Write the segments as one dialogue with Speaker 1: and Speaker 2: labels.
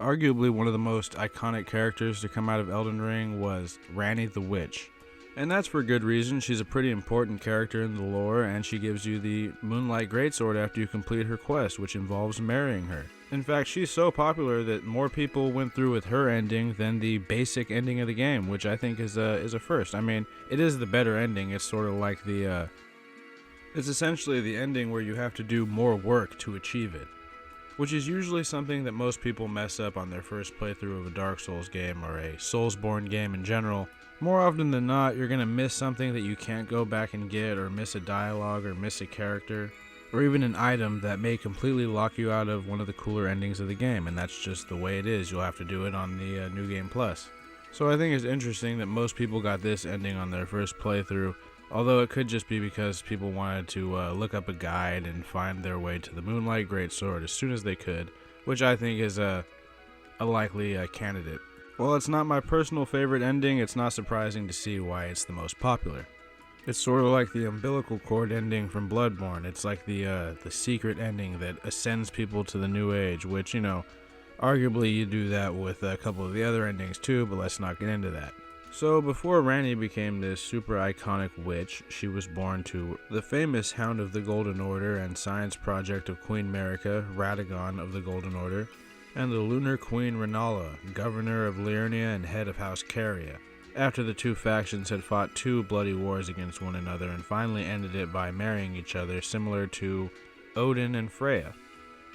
Speaker 1: Arguably one of the most iconic characters to come out of Elden Ring was Ranni the Witch. And that's for good reason. She's a pretty important character in the lore, and she gives you the Moonlight Greatsword after you complete her quest, which involves marrying her. In fact, she's so popular that more people went through with her ending than the basic ending of the game, which I think is a first. I mean, it is the better ending. It's sort of like it's essentially the ending where you have to do more work to achieve it, which is usually something that most people mess up on their first playthrough of a Dark Souls game or a Soulsborne game in general. More often than not, you're going to miss something that you can't go back and get, or miss a dialogue, or miss a character, or even an item that may completely lock you out of one of the cooler endings of the game, and that's just the way it is. You'll have to do it on the New Game Plus. So I think it's interesting that most people got this ending on their first playthrough, although it could just be because people wanted to look up a guide and find their way to the Moonlight Greatsword as soon as they could, which I think is a likely candidate. While it's not my personal favorite ending, it's not surprising to see why it's the most popular. It's sort of like the umbilical cord ending from Bloodborne. It's like the secret ending that ascends people to the New Age, which, arguably you do that with a couple of the other endings too, but let's not get into that. So before Ranni became this super iconic witch, she was born to the famous Hound of the Golden Order and science project of Queen Marika, Radagon of the Golden Order, and the Lunar Queen Rennala, governor of Liurnia and head of House Caria, after the two factions had fought 2 bloody wars against one another and finally ended it by marrying each other, similar to Odin and Freya.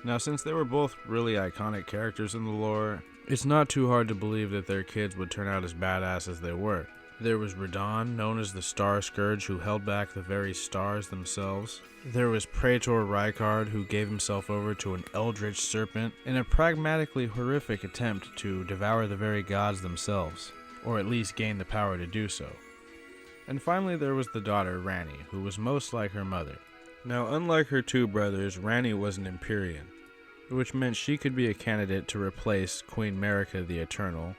Speaker 1: Now, since they were both really iconic characters in the lore, it's not too hard to believe that their kids would turn out as badass as they were. There was Radahn, known as the Star Scourge, who held back the very stars themselves. There was Praetor Rykard, who gave himself over to an eldritch serpent in a pragmatically horrific attempt to devour the very gods themselves, or at least gain the power to do so. And finally there was the daughter, Ranni, who was most like her mother. Now, unlike her 2 brothers, Ranni was an Empyrean, which meant she could be a candidate to replace Queen Marika the Eternal,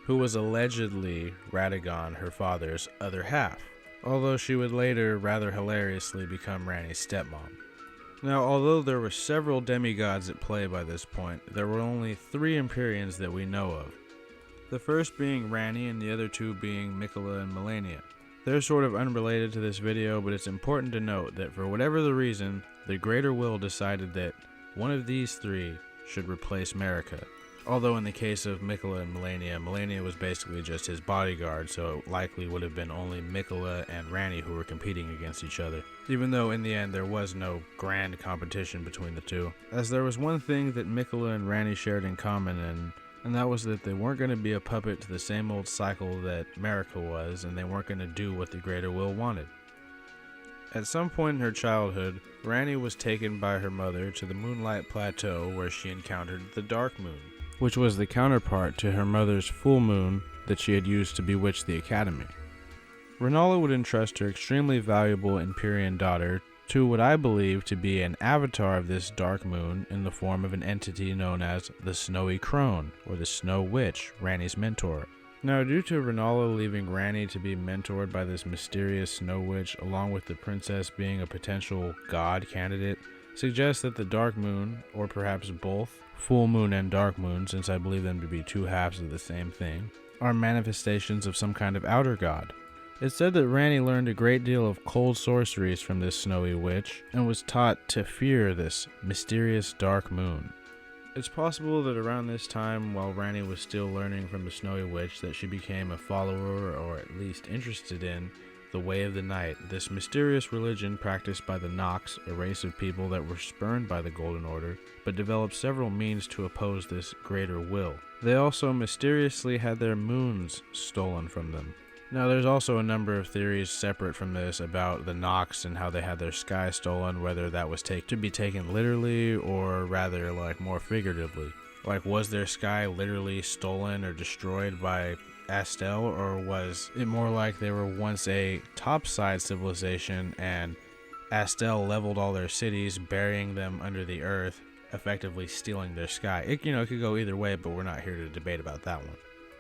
Speaker 1: who was allegedly Radagon, her father's other half, although she would later rather hilariously become Ranni's stepmom. Now, although there were several demigods at play by this point, there were only 3 Empyreans that we know of. The first being Ranni and the other 2 being Miquella and Malenia. They're sort of unrelated to this video, but it's important to note that for whatever the reason, the Greater Will decided that one of these 3 should replace Marika. Although in the case of Miquella and Malenia, Malenia was basically just his bodyguard, so it likely would have been only Miquella and Ranni who were competing against each other, even though in the end there was no grand competition between the 2. As there was one thing that Miquella and Ranni shared in common, and that was that they weren't going to be a puppet to the same old cycle that Marika was, and they weren't going to do what the Greater Will wanted. At some point in her childhood, Ranni was taken by her mother to the Moonlight Plateau where she encountered the Dark Moon, which was the counterpart to her mother's full moon that she had used to bewitch the Academy. Rennala would entrust her extremely valuable Empyrean daughter to what I believe to be an avatar of this dark moon in the form of an entity known as the Snowy Crone, or the Snow Witch, Ranni's mentor. Now, due to Rennala leaving Ranni to be mentored by this mysterious Snow Witch, along with the princess being a potential god candidate, suggests that the Dark Moon, or perhaps both, Full Moon and Dark Moon, since I believe them to be 2 halves of the same thing, are manifestations of some kind of outer god. It's said that Ranni learned a great deal of cold sorceries from this snowy witch, and was taught to fear this mysterious Dark Moon. It's possible that around this time, while Ranni was still learning from the Snowy Witch, that she became a follower, or at least interested in, the Way of the Night, this mysterious religion practiced by the Nox, a race of people that were spurned by the Golden Order, but developed several means to oppose this greater will. They also mysteriously had their moons stolen from them. Now, there's also a number of theories separate from this about the Nox and how they had their sky stolen, whether that was to be taken literally or rather like more figuratively. Like, was their sky literally stolen or destroyed by Astel, or was it more like they were once a topside civilization and Astel leveled all their cities, burying them under the earth, effectively stealing their sky? It could go either way, but we're not here to debate about that one.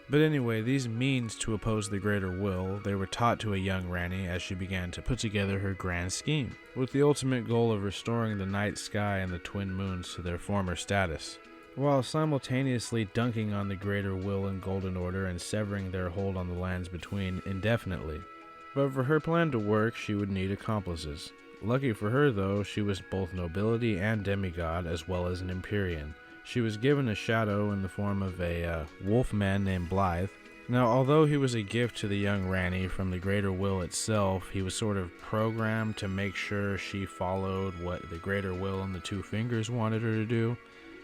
Speaker 1: But anyway, these means to oppose the greater will, they were taught to a young Ranni as she began to put together her grand scheme, with the ultimate goal of restoring the night sky and the twin moons to their former status. while simultaneously dunking on the Greater Will and Golden Order and severing their hold on the lands between indefinitely. But for her plan to work, she would need accomplices. Lucky for her, though, she was both nobility and demigod, as well as an Empyrean. She was given a shadow in the form of a wolf man named Blythe. Now, although he was a gift to the young Ranni from the Greater Will itself, he was sort of programmed to make sure she followed what the Greater Will and the Two Fingers wanted her to do.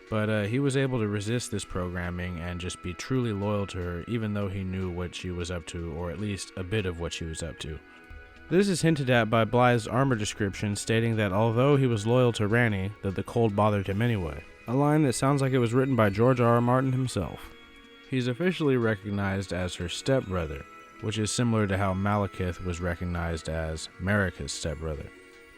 Speaker 1: But he was able to resist this programming and just be truly loyal to her, even though he knew what she was up to, or at least a bit of what she was up to. This is hinted at by Blythe's armor description, stating that although he was loyal to Ranni, that the cold bothered him anyway. A line that sounds like it was written by George R. R. Martin himself. He's officially recognized as her stepbrother, which is similar to how Malekith was recognized as Marika's stepbrother.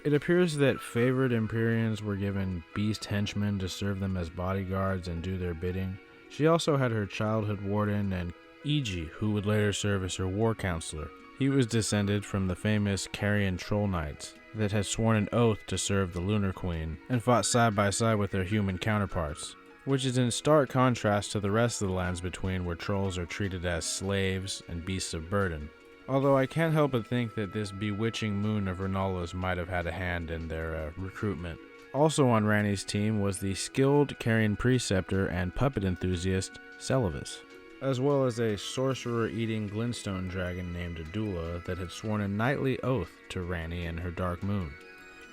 Speaker 1: It appears that favored Empyreans were given beast henchmen to serve them as bodyguards and do their bidding. She also had her childhood warden and Iji, who would later serve as her war counselor. He was descended from the famous Carian troll knights that had sworn an oath to serve the Lunar Queen and fought side by side with their human counterparts, which is in stark contrast to the rest of the lands between, where trolls are treated as slaves and beasts of burden. Although I can't help but think that this bewitching moon of Renalla's might have had a hand in their recruitment. Also on Ranni's team was the skilled Carian preceptor and puppet enthusiast Celavis, as well as a sorcerer-eating glintstone dragon named Adula that had sworn a knightly oath to Ranni and her dark moon.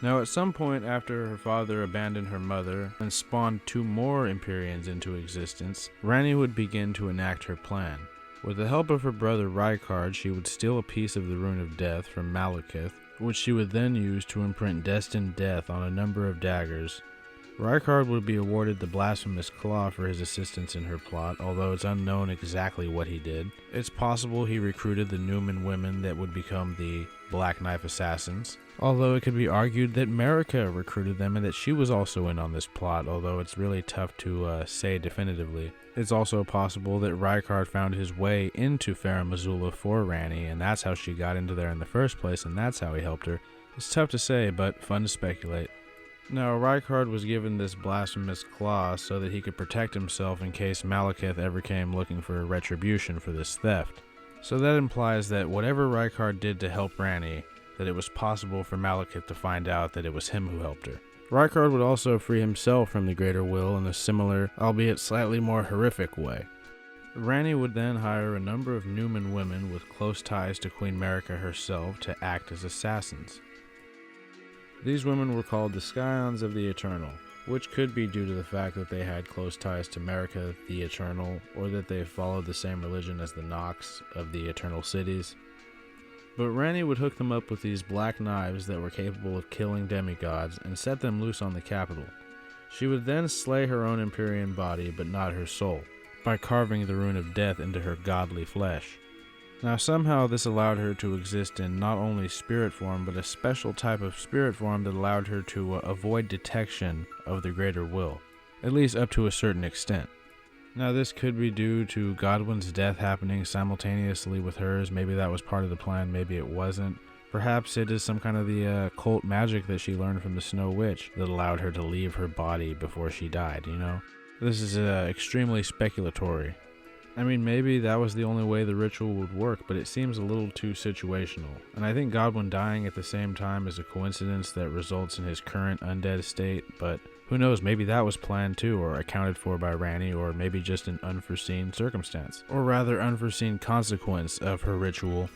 Speaker 1: Now, at some point after her father abandoned her mother and spawned 2 more Empyreans into existence, Ranni would begin to enact her plan. With the help of her brother Rykard, she would steal a piece of the Rune of Death from Malekith, which she would then use to imprint destined death on a number of daggers. Rykard would be awarded the Blasphemous Claw for his assistance in her plot, although it's unknown exactly what he did. It's possible he recruited the Numen women that would become the Black Knife Assassins, although it could be argued that Marika recruited them and that she was also in on this plot, although it's really tough to say definitively. It's also possible that Rykard found his way into Farum Azula for Ranni, and that's how she got into there in the first place, and that's how he helped her. It's tough to say, but fun to speculate. Now, Rykard was given this Blasphemous Claw so that he could protect himself in case Malekith ever came looking for retribution for this theft. So that implies that whatever Rykard did to help Ranni, that it was possible for Malekith to find out that it was him who helped her. Rykard would also free himself from the Greater Will in a similar, albeit slightly more horrific way. Ranni would then hire a number of Numen women with close ties to Queen Marika herself to act as assassins. These women were called the Scions of the Eternal, which could be due to the fact that they had close ties to Marika the Eternal, or that they followed the same religion as the Nox of the Eternal Cities. But Ranni would hook them up with these black knives that were capable of killing demigods and set them loose on the capital. She would then slay her own Empyrean body, but not her soul, by carving the Rune of Death into her godly flesh. Now somehow this allowed her to exist in not only spirit form, but a special type of spirit form that allowed her to avoid detection of the Greater Will, at least up to a certain extent. Now this could be due to Godwyn's death happening simultaneously with hers. Maybe that was part of the plan, maybe it wasn't. Perhaps it is some kind of the occult magic that she learned from the Snow Witch that allowed her to leave her body before she died, you know? This is extremely speculatory. I mean, maybe that was the only way the ritual would work, but it seems a little too situational. And I think Godwyn dying at the same time is a coincidence that results in his current undead state, but who knows, maybe that was planned too, or accounted for by Ranni, or maybe just an unforeseen circumstance, or rather unforeseen consequence of her ritual.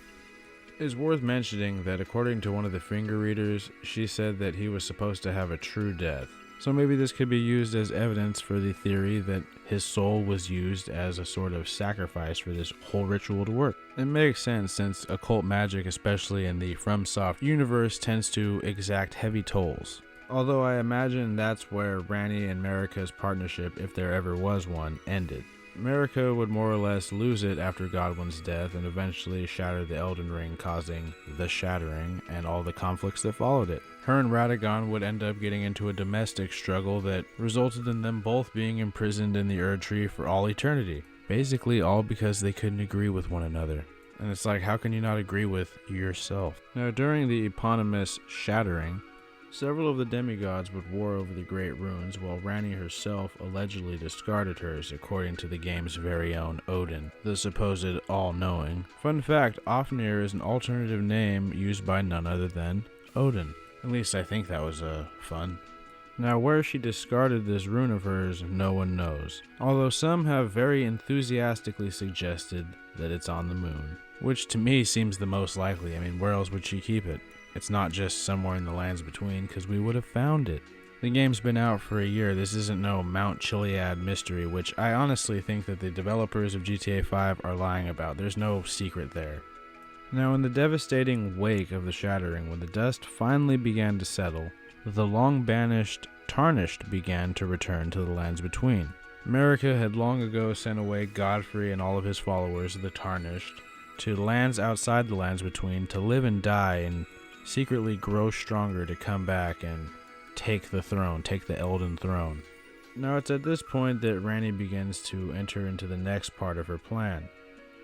Speaker 1: It's worth mentioning that according to one of the finger readers, she said that he was supposed to have a true death. So maybe this could be used as evidence for the theory that his soul was used as a sort of sacrifice for this whole ritual to work. It makes sense since occult magic, especially in the FromSoft universe, tends to exact heavy tolls. Although I imagine that's where Ranni and Marika's partnership, if there ever was one, ended. Marika would more or less lose it after Godwyn's death and eventually shatter the Elden Ring, causing the Shattering and all the conflicts that followed it. Her and Radagon would end up getting into a domestic struggle that resulted in them both being imprisoned in the Erd Tree for all eternity. Basically all because they couldn't agree with one another. And it's like, how can you not agree with yourself? Now, during the eponymous Shattering, Several of the demigods would war over the Great Runes, while Ranni herself allegedly discarded hers, according to the game's very own Odin, the supposed all-knowing. Fun fact, Ofnir is an alternative name used by none other than Odin. At least I think that was fun. Now, where she discarded this rune of hers, no one knows, although some have very enthusiastically suggested that it's on the moon, which to me seems the most likely. I mean, where else would she keep it? It's not just somewhere in the lands between, because we would have found it. The game's been out for a year. This isn't no Mount Chiliad mystery, which I honestly think that the developers of GTA 5 are lying about. There's no secret there. Now, in the devastating wake of the Shattering, when the dust finally began to settle, the long-banished Tarnished began to return to the lands between. America had long ago sent away Godfrey and all of his followers, the Tarnished, to lands outside the lands between to live and die and secretly grow stronger to come back and take the throne, take the Elden throne. Now it's at this point that Ranni begins to enter into the next part of her plan.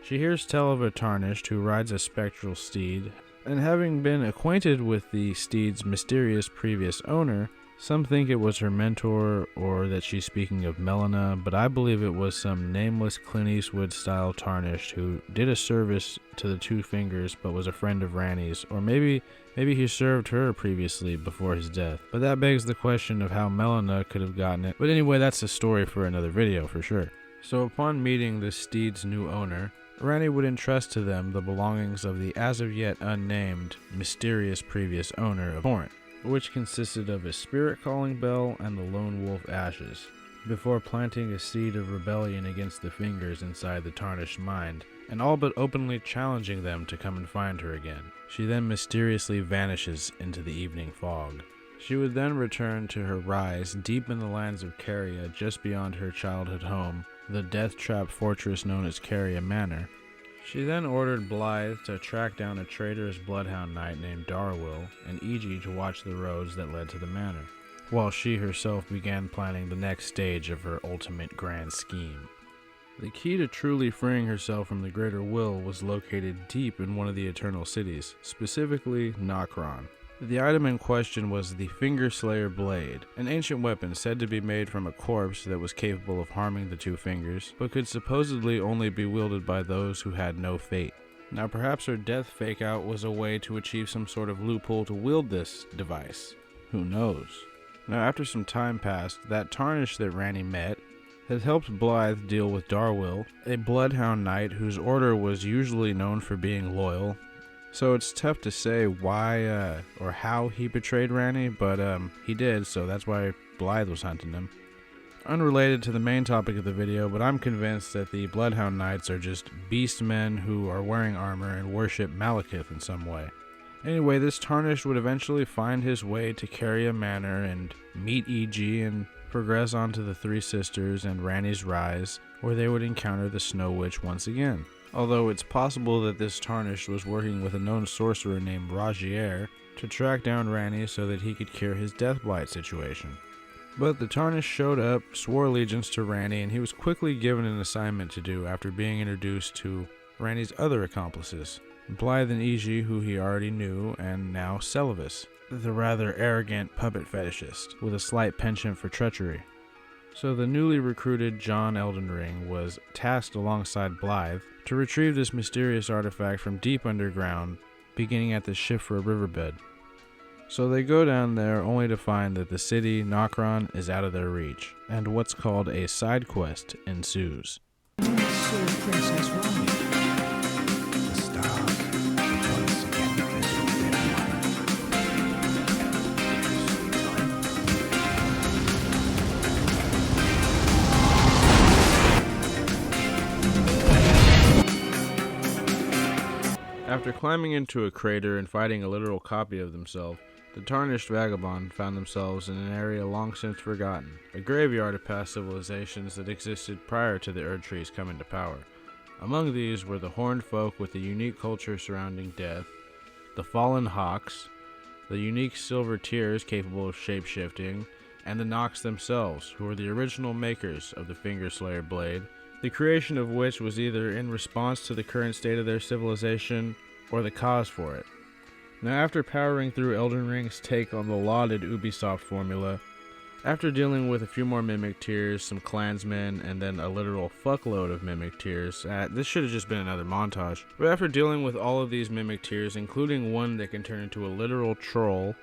Speaker 1: She hears tell of a Tarnished who rides a spectral steed, and having been acquainted with the steed's mysterious previous owner, some think it was her mentor or that she's speaking of Melina, but I believe it was some nameless Clint Eastwood-style Tarnished who did a service to the Two Fingers but was a friend of Ranni's, or maybe he served her previously before his death. But that begs the question of how Melina could have gotten it. But anyway, that's a story for another video for sure. So upon meeting the steed's new owner, Ranni would entrust to them the belongings of the as-of-yet unnamed, mysterious previous owner of Torrent, which consisted of a spirit calling bell and the lone wolf ashes, before planting a seed of rebellion against the Fingers inside the Tarnished mind, and all but openly challenging them to come and find her again. She then mysteriously vanishes into the evening fog. She would then return to her rise deep in the lands of Caria, just beyond her childhood home, the death-trap fortress known as Caria Manor. She then ordered Blythe to track down a traitorous bloodhound knight named Darwyll, and Iji to watch the roads that led to the manor, while she herself began planning the next stage of her ultimate grand scheme. The key to truly freeing herself from the Greater Will was located deep in one of the Eternal Cities, specifically Nokron. The item in question was the Fingerslayer Blade, an ancient weapon said to be made from a corpse that was capable of harming the Two Fingers, but could supposedly only be wielded by those who had no fate. Now perhaps her death fake-out was a way to achieve some sort of loophole to wield this device. Who knows? Now after some time passed, that Tarnished that Ranni met had helped Blythe deal with Darwyll, a bloodhound knight whose order was usually known for being loyal. So it's tough to say why or how he betrayed Ranni, but he did, so that's why Blythe was hunting him. Unrelated to the main topic of the video, but I'm convinced that the Bloodhound Knights are just beast men who are wearing armor and worship Malekith in some way. Anyway, this Tarnished would eventually find his way to Caria Manor and meet E.G. and progress on to the Three Sisters and Ranni's Rise, where they would encounter the Snow Witch once again. Although it's possible that this Tarnished was working with a known sorcerer named Ragier to track down Ranni so that he could cure his Deathblight situation. But the Tarnished showed up, swore allegiance to Ranni, and he was quickly given an assignment to do after being introduced to Ranni's other accomplices, Blythe and Iji, who he already knew, and now Celavis, the rather arrogant puppet fetishist, with a slight penchant for treachery. So the newly recruited John Elden Ring was tasked alongside Blythe to retrieve this mysterious artifact from deep underground, beginning at the Shifra riverbed. So they go down there only to find that the city, Nokron, is out of their reach, and what's called a side quest ensues.
Speaker 2: So, Princess Ranni, the stars have once again visited their
Speaker 1: After climbing into a crater and fighting a literal copy of themselves, the Tarnished Vagabond found themselves in an area long since forgotten, a graveyard of past civilizations that existed prior to the Erdtree's coming to power. Among these were the Horned Folk with a unique culture surrounding death, the Fallen Hawks, the unique Silver Tears capable of shape-shifting, and the Nox themselves, who were the original makers of the Fingerslayer Blade, the creation of which was either in response to the current state of their civilization or the cause for it. Now, after powering through Elden Ring's take on the lauded Ubisoft formula, after dealing with a few more Mimic Tears, some Clansmen, and then a literal fuckload of Mimic Tears, this should have just been another montage, but after dealing with all of these Mimic Tears, including one that can turn into a literal troll,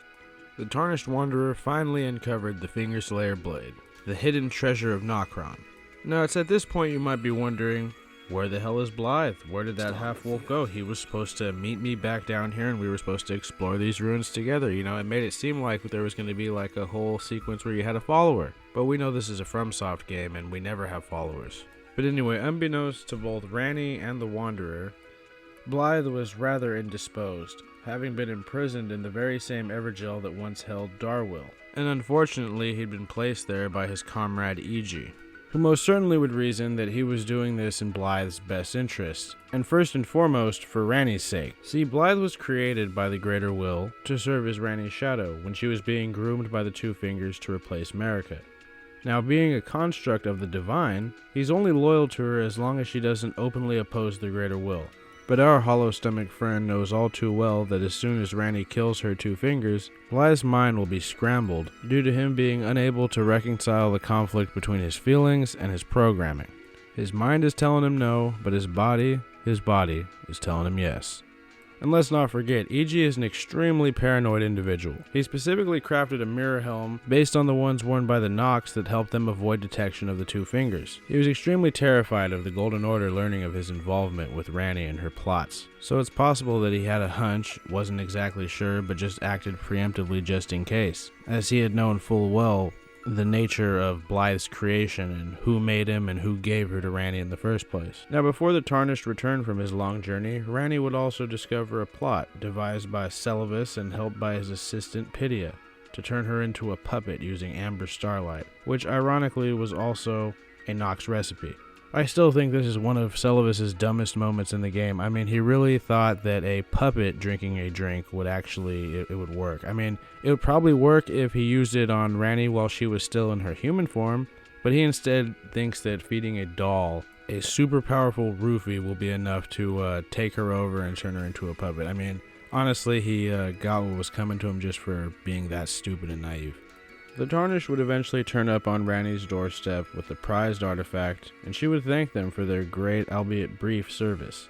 Speaker 1: the Tarnished Wanderer finally uncovered the Fingerslayer Blade, the hidden treasure of Nokron. Now, it's at this point you might be wondering, where the hell is Blythe? Where did that half-wolf go? He was supposed to meet me back down here and we were supposed to explore these ruins together. You know, it made it seem like there was going to be like a whole sequence where you had a follower. But we know this is a FromSoft game and we never have followers. But anyway, unbeknownst to both Ranni and the Wanderer, Blythe was rather indisposed, having been imprisoned in the very same Evergaol that once held Darwill. And unfortunately, he'd been placed there by his comrade Iji, who most certainly would reason that he was doing this in Blythe's best interest, and first and foremost for Ranni's sake. See, Blythe was created by the Greater Will to serve as Ranni's shadow when she was being groomed by the Two Fingers to replace Marika. Now, being a construct of the Divine, he's only loyal to her as long as she doesn't openly oppose the Greater Will. But our hollow-stomach friend knows all too well that as soon as Ranni kills her Two Fingers, Blythe's mind will be scrambled due to him being unable to reconcile the conflict between his feelings and his programming. His mind is telling him no, but his body is telling him yes. And let's not forget, Iji is an extremely paranoid individual. He specifically crafted a mirror helm based on the ones worn by the Nox that helped them avoid detection of the Two Fingers. He was extremely terrified of the Golden Order learning of his involvement with Ranni and her plots. So it's possible that he had a hunch, wasn't exactly sure, but just acted preemptively just in case, as he had known full well the nature of Blythe's creation and who made him and who gave her to Ranni in the first place. Now, before the Tarnished returned from his long journey, Ranni would also discover a plot devised by Celovus and helped by his assistant Pydia to turn her into a puppet using Amber Starlight, which ironically was also a Nox recipe. I still think this is one of Celovus' dumbest moments in the game. I mean, he really thought that a puppet drinking a drink would actually, it would work. I mean, it would probably work if he used it on Ranni while she was still in her human form, but he instead thinks that feeding a doll a super powerful roofie will be enough to take her over and turn her into a puppet. I mean, honestly, he got what was coming to him just for being that stupid and naive. The Tarnished would eventually turn up on Ranni's doorstep with the prized artifact, and she would thank them for their great, albeit brief, service.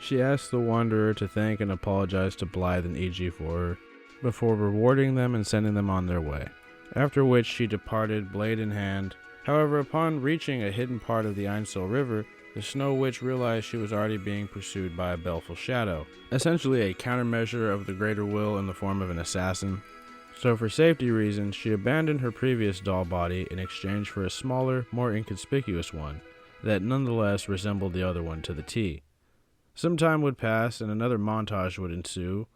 Speaker 1: She asked the Wanderer to thank and apologize to Blythe and Iji for her, before rewarding them and sending them on their way, after which she departed, blade in hand. However, upon reaching a hidden part of the Ainsel River, the Snow Witch realized she was already being pursued by a baleful shadow, essentially a countermeasure of the Greater Will in the form of an assassin. So for safety reasons, she abandoned her previous doll body in exchange for a smaller, more inconspicuous one that nonetheless resembled the other one to the T. Some time would pass and another montage would ensue.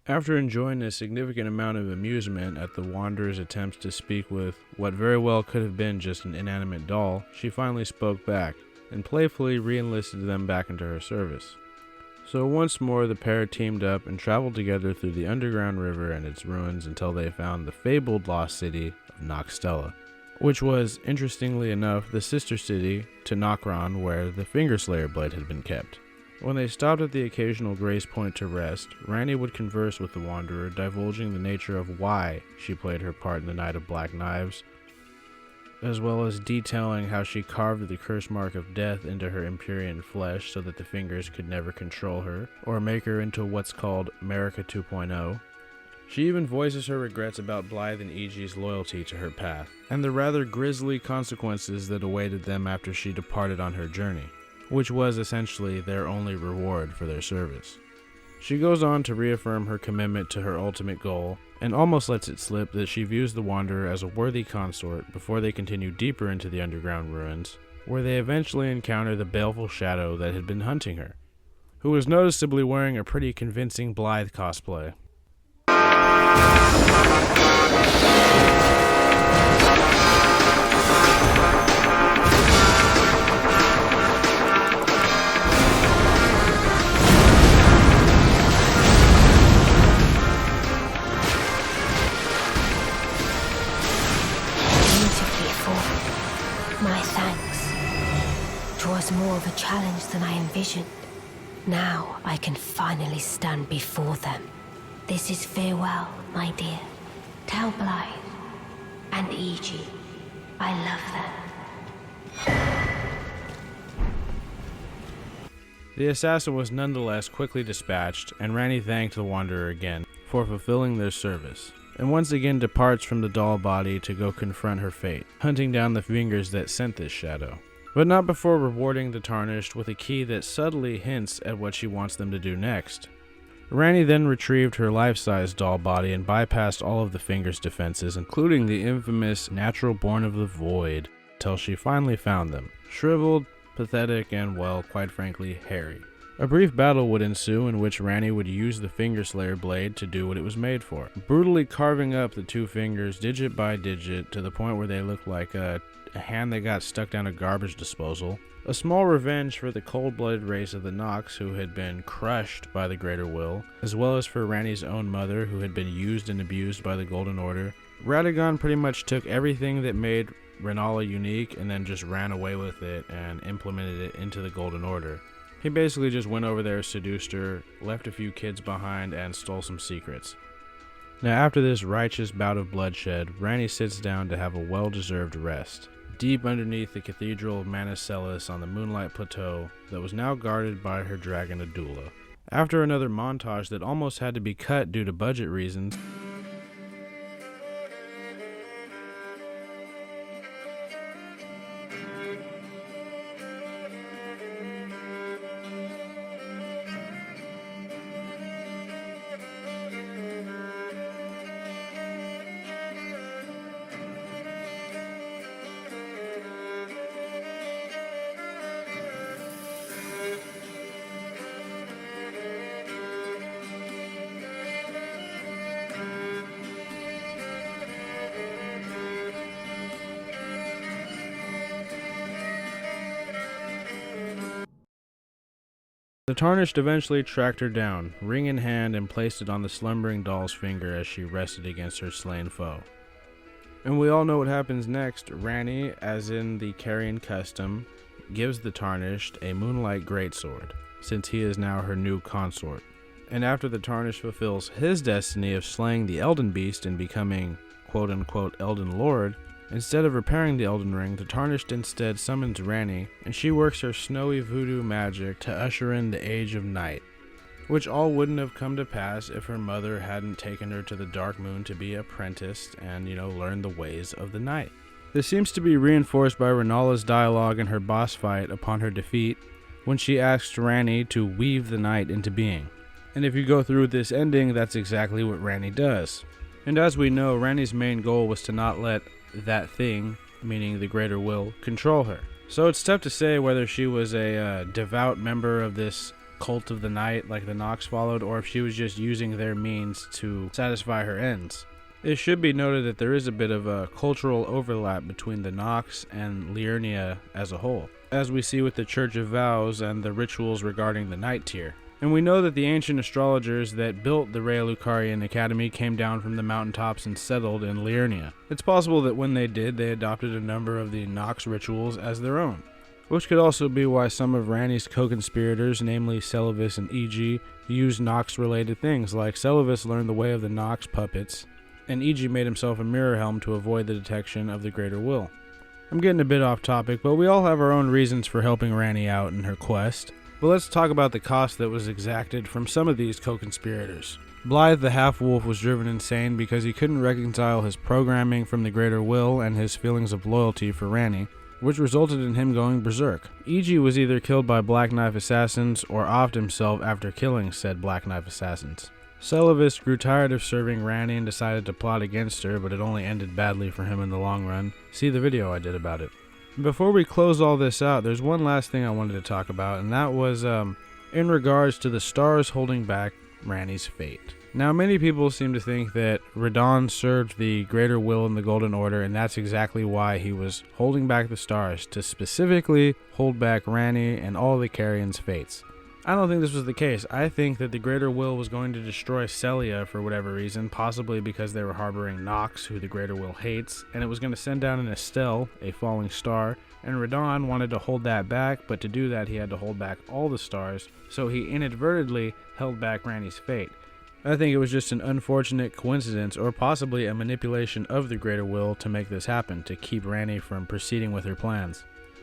Speaker 1: After enjoying a significant amount of amusement at the Wanderer's attempts to speak with what very well could have been just an inanimate doll, she finally spoke back, and playfully re-enlisted them back into her service. So once more the pair teamed up and traveled together through the underground river and its ruins until they found the fabled lost city of Noxtella, which was, interestingly enough, the sister city to Nokron where the Fingerslayer Blade had been kept. When they stopped at the occasional grace point to rest, Ranni would converse with the Wanderer, divulging the nature of why she played her part in the Night of Black Knives, as well as detailing how she carved the curse mark of death into her Empyrean flesh so that the Fingers could never control her, or make her into what's called Marika 2.0. She even voices her regrets about Blythe and Iji's loyalty to her path, and the rather grisly consequences that awaited them after she departed on her journey, which was essentially their only reward for their service. She goes on to reaffirm her commitment to her ultimate goal, and almost lets it slip that she views the Wanderer as a worthy consort before they continue deeper into the underground ruins, where they eventually encounter the baleful shadow that had been hunting her, who was noticeably wearing a pretty convincing Blythe cosplay.
Speaker 3: My thanks. 'Twas more of a challenge than I envisioned. Now I can finally stand before them. This is farewell, my dear. Tell Blythe and E.G. I love them.
Speaker 1: The assassin was nonetheless quickly dispatched, and Ranni thanked the Wanderer again for fulfilling their service, and once again departs from the doll body to go confront her fate, hunting down the fingers that sent this shadow. But not before rewarding the Tarnished with a key that subtly hints at what she wants them to do next. Ranni then retrieved her life-size doll body and bypassed all of the fingers' defenses, including the infamous natural born of the void, till she finally found them, shriveled, pathetic, and, well, quite frankly, hairy. A brief battle would ensue in which Ranni would use the Fingerslayer blade to do what it was made for, brutally carving up the two fingers digit by digit to the point where they looked like a hand that got stuck down a garbage disposal. A small revenge for the cold-blooded race of the Nox who had been crushed by the Greater Will, as well as for Ranni's own mother who had been used and abused by the Golden Order. Radagon pretty much took everything that made Rennala unique and then just ran away with it and implemented it into the Golden Order. He basically just went over there, seduced her, left a few kids behind, and stole some secrets. Now after this righteous bout of bloodshed, Ranni sits down to have a well-deserved rest, deep underneath the Cathedral of Manicelis on the Moonlight Plateau that was now guarded by her dragon Adula. After another montage that almost had to be cut due to budget reasons, the Tarnished eventually tracked her down, ring in hand, and placed it on the slumbering doll's finger as she rested against her slain foe. And we all know what happens next. Ranni, as in the Carrion custom, gives the Tarnished a Moonlight Greatsword, since he is now her new consort. And after the Tarnished fulfills his destiny of slaying the Elden Beast and becoming quote-unquote Elden Lord, instead of repairing the Elden Ring, the Tarnished instead summons Ranni, and she works her snowy voodoo magic to usher in the Age of Night, which all wouldn't have come to pass if her mother hadn't taken her to the Dark Moon to be apprenticed and, learn the ways of the night. This seems to be reinforced by Rennala's dialogue in her boss fight upon her defeat, when she asks Ranni to weave the night into being. And if you go through with this ending, that's exactly what Ranni does. And as we know, Ranni's main goal was to not let that thing, meaning the Greater Will, control her. So it's tough to say whether she was a devout member of this cult of the night like the Nox followed, or if she was just using their means to satisfy her ends. It should be noted that there is a bit of a cultural overlap between the Nox and Liurnia as a whole, as we see with the Church of Vows and the rituals regarding the Night Tier. And we know that the ancient astrologers that built the Rayalukarian Academy came down from the mountaintops and settled in Liurnia. It's possible that when they did, they adopted a number of the Nox rituals as their own, which could also be why some of Ranni's co-conspirators, namely Celavis and E.G., used Nox-related things, like Celavis learned the way of the Nox puppets, and E.G. made himself a mirror helm to avoid the detection of the Greater Will. I'm getting a bit off topic, but we all have our own reasons for helping Ranni out in her quest. But let's talk about the cost that was exacted from some of these co-conspirators. Blythe the half-wolf was driven insane because he couldn't reconcile his programming from the Greater Will and his feelings of loyalty for Ranni, which resulted in him going berserk. Iji was either killed by Black Knife assassins or offed himself after killing said Black Knife assassins. Celavis grew tired of serving Ranni and decided to plot against her, but it only ended badly for him in the long run. See the video I did about it. Before we close all this out, there's one last thing I wanted to talk about, and that was in regards to the stars holding back Ranni's fate. Now, many people seem to think that Radahn served the Greater Will in the Golden Order, and that's exactly why he was holding back the stars, to specifically hold back Ranni and all the Carian's fates. I don't think this was the case. I think that the Greater Will was going to destroy Celia for whatever reason, possibly because they were harboring Nox, who the Greater Will hates, and it was going to send down an Estelle, a falling star, and Radahn wanted to hold that back, but to do that he had to hold back all the stars, so he inadvertently held back Ranni's fate. I think it was just an unfortunate coincidence, or possibly a manipulation of the Greater Will to make this happen, to keep Ranni from proceeding with her plans.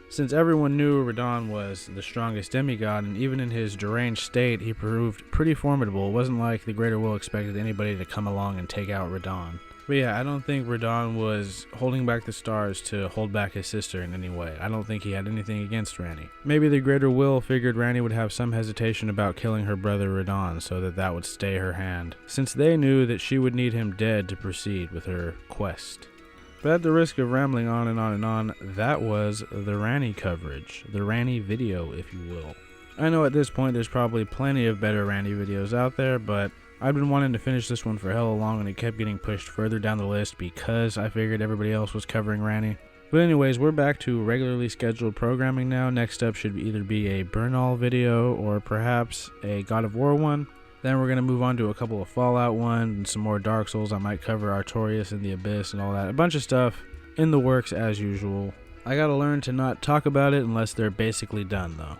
Speaker 1: Since everyone knew Radahn was the strongest demigod, and even in his deranged state, he proved pretty formidable. It wasn't like the Greater Will expected anybody to come along and take out Radahn. But yeah, I don't think Radahn was holding back the stars to hold back his sister in any way. I don't think he had anything against Ranni. Maybe the Greater Will figured Ranni would have some hesitation about killing her brother Radahn, so that would stay her hand, since they knew that she would need him dead to proceed with her quest. But at the risk of rambling on and on and on, that was the Ranni coverage, the Ranni video, if you will. I know at this point there's probably plenty of better Ranni videos out there, but I've been wanting to finish this one for hella long, and it kept getting pushed further down the list because I figured everybody else was covering Ranni. But anyways, we're back to regularly scheduled programming now. Next up should either be a Betrayal video or perhaps a God of War one. Then we're going to move on to a couple of Fallout ones and some more Dark Souls. I might cover Artorias and the Abyss and all that. A bunch of stuff in the works as usual. I got to learn to not talk about it unless they're basically done though.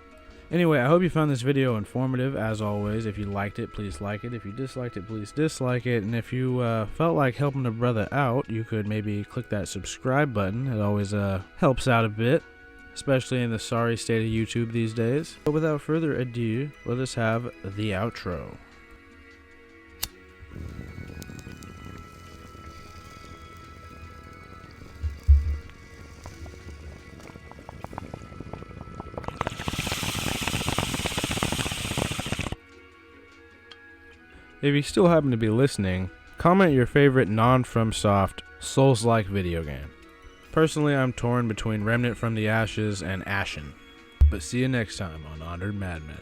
Speaker 1: Anyway, I hope you found this video informative as always. If you liked it, please like it. If you disliked it, please dislike it. And if you felt like helping a brother out, you could maybe click that subscribe button. It always helps out a bit, especially in the sorry state of YouTube these days. But without further ado, let us have the outro. If you still happen to be listening, comment your favorite non-FromSoft Souls-like video game. Personally, I'm torn between Remnant from the Ashes and Ashen. But see you next time on Honored Madman.